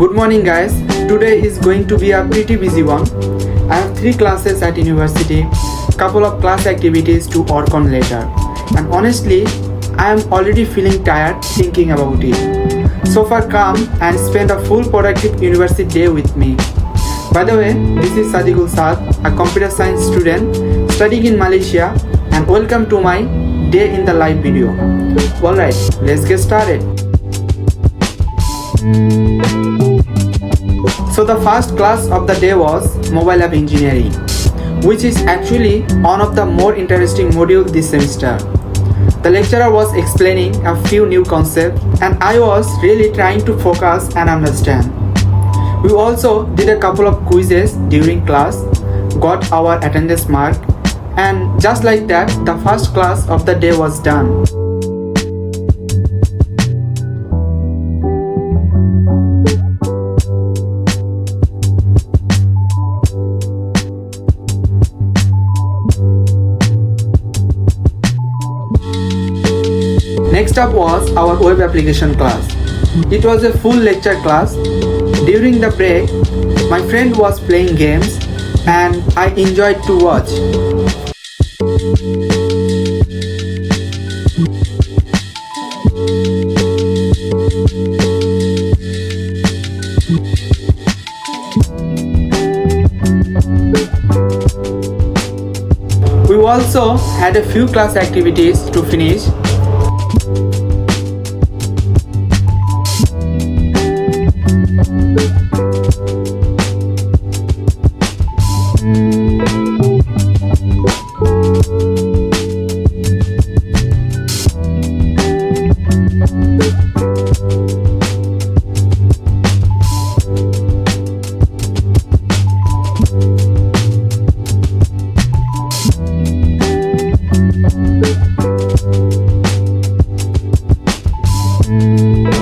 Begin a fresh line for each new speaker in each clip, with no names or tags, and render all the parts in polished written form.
Good morning guys. Today is going to be a pretty busy one. I have 3 classes at university, couple of class activities to work on later. And honestly, I am already feeling tired thinking about it. So far come and spend a full productive university day with me. By the way, this is Sadiqul Saad, a computer science student studying in Malaysia, and welcome to my day in the live video. Alright, let's get started. So the first class of the day was mobile app engineering, which is actually one of the more interesting modules this semester. The lecturer was explaining a few new concepts and I was really trying to focus and understand. We also did a couple of quizzes during class, got our attendance mark, and just like that, the first class of the day was done. Next up was our web application class. It was a full lecture class. During the break, my friend was playing games and I enjoyed to watch. We also had a few class activities to finish.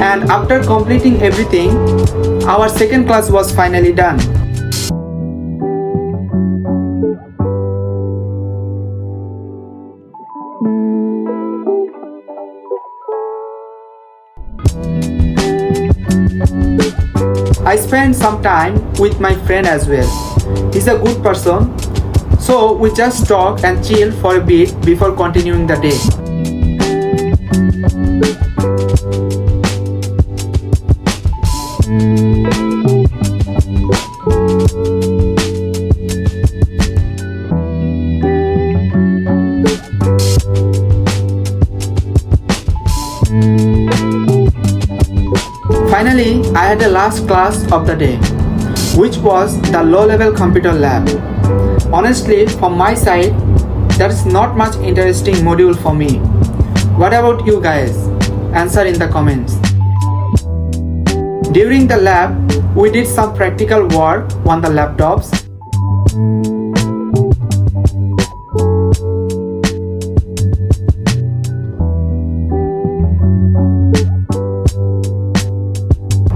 And after completing everything, our second class was finally done. I spent some time with my friend as well. He's a good person, so we just talked and chilled for a bit before continuing the day. Finally, I had the last class of the day, which was the low-level computer lab. Honestly, from my side, there is not much interesting module for me. What about you guys? Answer in the comments. During the lab, we did some practical work on the laptops.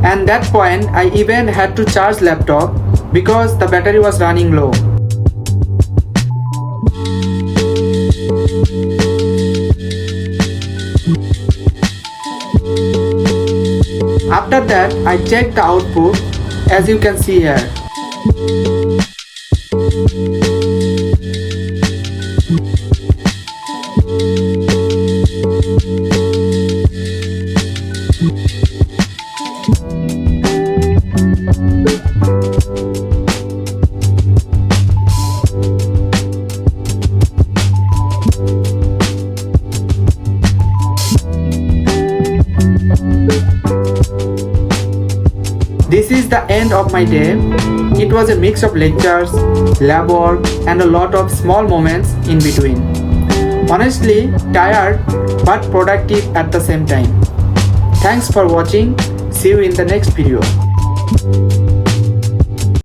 And that point, I even had to charge laptop because the battery was running low. After that, I checked the output, as you can see here. This is the end of my day. It was a mix of lectures, lab work, and a lot of small moments in between. Honestly, tired but productive at the same time. Thanks for watching. See you in the next video.